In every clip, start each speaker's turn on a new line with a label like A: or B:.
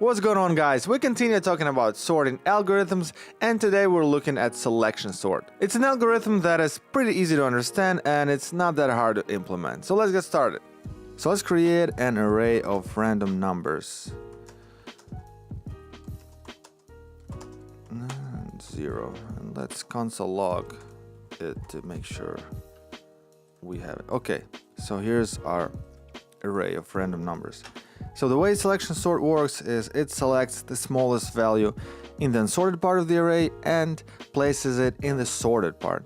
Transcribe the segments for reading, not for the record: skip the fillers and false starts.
A: What's going on, guys? We continue talking about sorting algorithms, and today we're looking at selection sort. It's an algorithm that is pretty easy to understand and it's not that hard to implement. So let's get started. So let's create an array of random numbers. 0. And let's console log it to make sure we have it. Okay, so here's our array of random numbers. So the way selection sort works is it selects the smallest value in the unsorted part of the array and places it in the sorted part.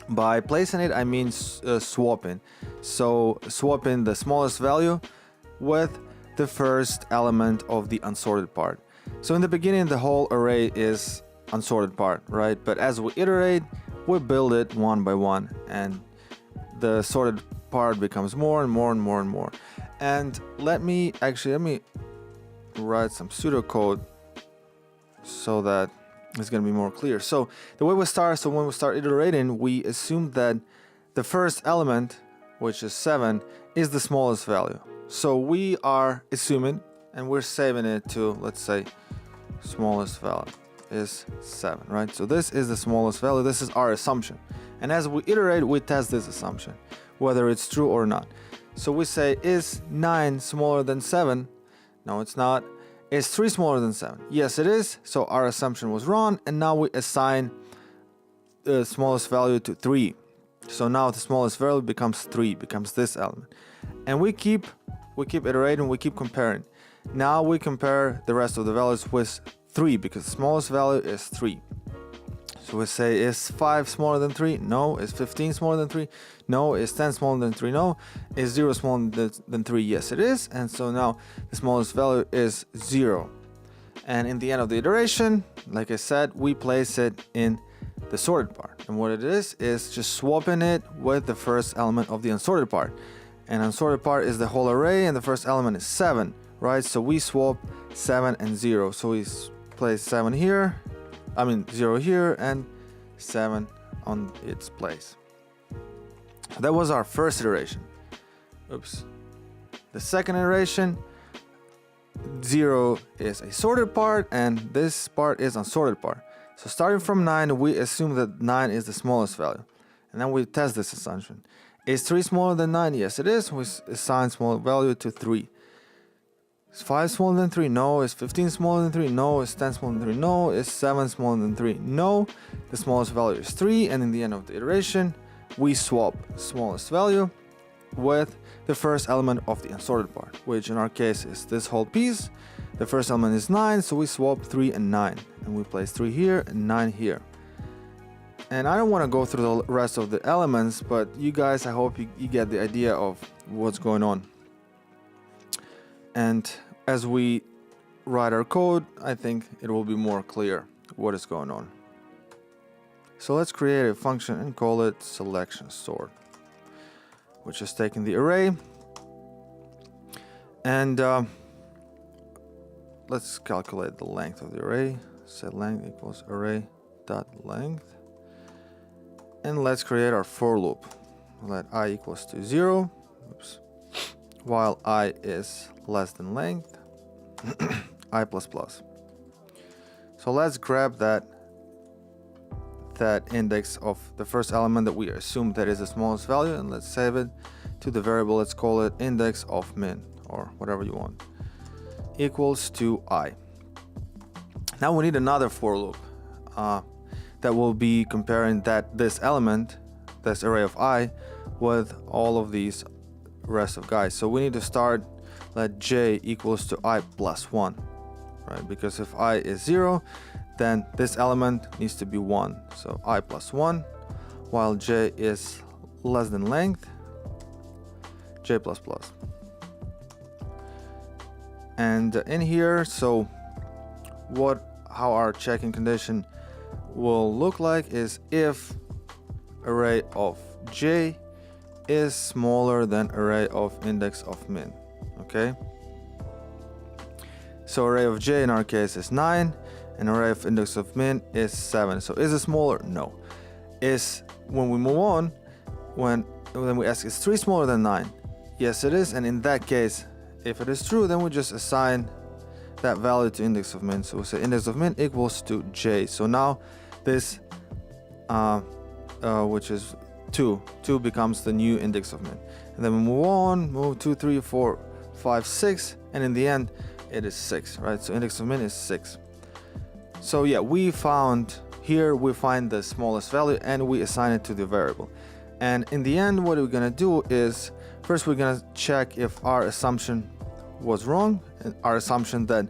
A: By placing it, I mean swapping. So swapping the smallest value with the first element of the unsorted part. So in the beginning, the whole array is unsorted part, right? But as we iterate, we build it one by one, and the sorted part becomes more and more and more and more. And let me write some pseudocode so that it's going to be more clear. So the way we start, so when we start iterating, we assume that the first element, which is 7, is the smallest value. So we are assuming, and we're saving it to, let's say, smallest value is 7, right? So this is the smallest value. This is our assumption. And as we iterate, we test this assumption, whether it's true or not. So we say, is 9 smaller than 7? No, it's not. Is 3 smaller than 7? Yes, it is. So our assumption was wrong, and now we assign the smallest value to 3. So now the smallest value becomes 3, becomes this element. And we keep iterating, we keep comparing. Now we compare the rest of the values with 3, because the smallest value is 3. So we say, is 5 smaller than 3? No. Is 15 smaller than 3? No. Is 10 smaller than 3? No. Is 0 smaller than 3? Yes, it is. And so now the smallest value is 0. And in the end of the iteration, like I said, we place it in the sorted part. And what it is just swapping it with the first element of the unsorted part. And unsorted part is the whole array, and the first element is 7, right? So we swap 7 and 0. So we place 7 here. 0 here and 7 on its place. That was our first iteration. Oops. The second iteration, 0 is a sorted part and this part is unsorted part. So starting from 9, we assume that 9 is the smallest value. And then we test this assumption. Is 3 smaller than 9? Yes, it is. We assign small value to 3. Is 5 smaller than 3? No. Is 15 smaller than 3? No. Is 10 smaller than 3? No. Is 7 smaller than 3? No. The smallest value is 3, and in the end of the iteration, we swap smallest value with the first element of the unsorted part, which in our case is this whole piece. The first element is 9, so we swap 3 and 9, and we place 3 here and 9 here. And I don't want to go through the rest of the elements, but you guys, I hope you get the idea of what's going on. And as we write our code, I think it will be more clear what is going on. So let's create a function and call it selection sort, which is taking the array. And let's calculate the length of the array. Set length equals array.length. And let's create our for loop. Let I equals to 0. Oops. While I is less than length, I plus plus. So let's grab that index of the first element that we assume that is the smallest value, and let's save it to the variable. Let's call it index of min, or whatever you want, equals to I. Now we need another for loop that will be comparing this element, this array of I, with all of these rest of guys. So we need to start, let j equals to I plus 1, right? Because if I is 0, then this element needs to be 1. So I plus 1, while j is less than length, j plus plus. And in here, so how our checking condition will look like is if array of j is smaller than array of index of min. Okay, so array of j in our case is 9 and array of index of min is 7. So is it smaller? No. Is, when we move on, when we ask, is 3 smaller than 9? Yes, it is. And in that case, if it is true, then we just assign that value to index of min. So we say index of min equals to j. So now this, which is 2 becomes the new index of min. And then we move on, move 2, 3, 4, 5, 6, and in the end it is 6, right? So index of min is 6. So yeah, we find the smallest value and we assign it to the variable. And in the end, what we're gonna do is, first we're gonna check if our assumption was wrong, and our assumption that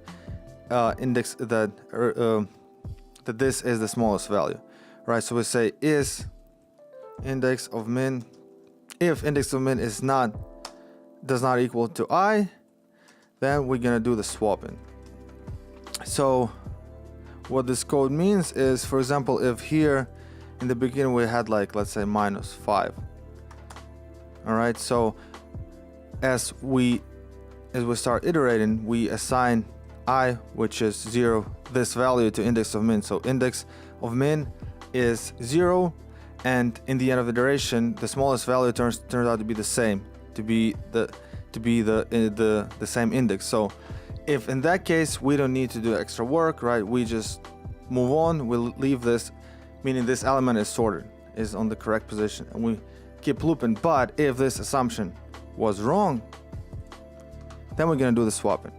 A: that this is the smallest value, right? So we say is index of min, if index of min does not equal to I, then we're gonna do the swapping. So what this code means is, for example, if here in the beginning we had like, let's say -5, all right, so as we start iterating, we assign I, which is 0, this value to index of min. So index of min is 0, and in the end of the iteration, the smallest value turns out to be the same, to be the same index. So if in that case we don't need to do extra work, right? We just move on. We'll leave this, meaning this element is sorted, is on the correct position, and we keep looping. But if this assumption was wrong, then we're gonna do the swapping.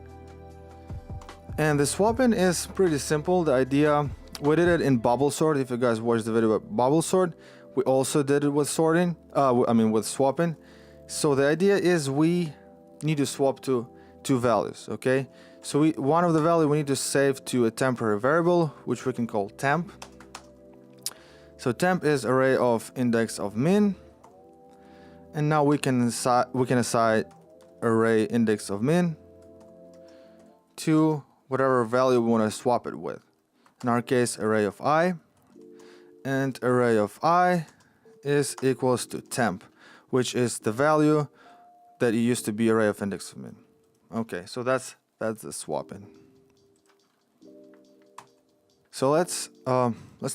A: And the swapping is pretty simple. The idea, we did it in bubble sort. If you guys watched the video about bubble sort, we also did it with sorting, with swapping. So the idea is we need to swap to 2 values, okay? So one of the value we need to save to a temporary variable, which we can call temp. So temp is array of index of min, and now we can assign array index of min to whatever value we want to swap it with. In our case, array of I, and array of I is equals to temp, which is the value that it used to be array of index of min. Okay, so that's the swapping. So let's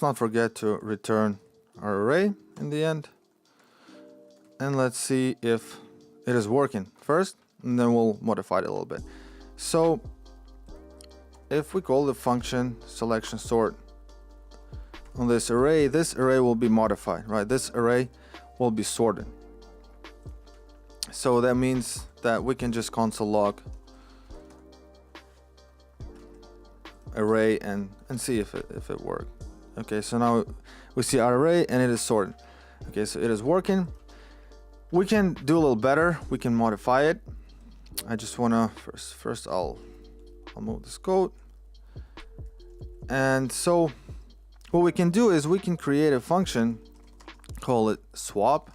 A: not forget to return our array in the end, and let's see if it is working first, and then we'll modify it a little bit. So if we call the function selection sort on this array will be modified, right? This array will be sorted. So that means that we can just console log array and see if it worked. Okay, so now we see our array and it is sorted. Okay, so it is working. We can do a little better. We can modify it. I just wanna first I'll move this code. And so what we can do is we can create a function, call it swap,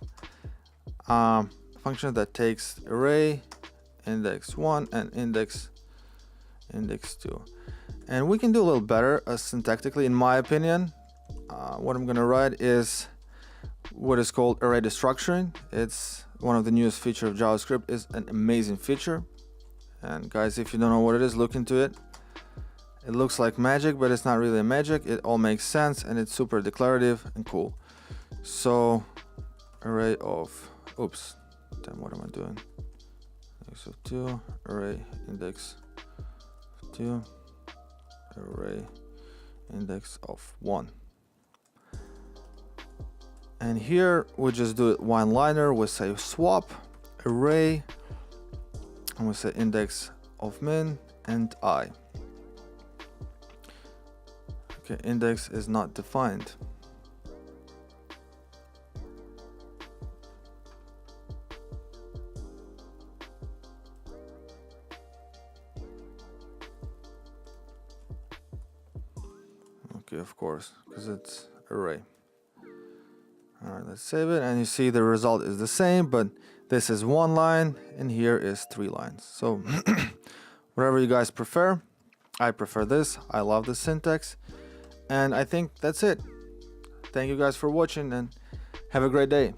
A: function that takes array index 1 and index 2. And we can do a little better syntactically, in my opinion. What I'm gonna write is what is called array destructuring. It's one of the newest features of JavaScript. It's an amazing feature. And guys, if you don't know what it is, look into it. It looks like magic, but it's not really magic. It all makes sense and it's super declarative and cool. So array of, oops, then what am I doing? Index of 2, array index of 2, array index of 1. And here we just do it one liner. We say swap array, and we say index of min and I. Okay, index is not defined. Okay, of course, because it's array. All right, let's save it, and you see the result is the same, but this is 1 line and here is 3 lines. So whatever you guys prefer, I prefer this. I love the syntax, and I think that's it. Thank you guys for watching and have a great day.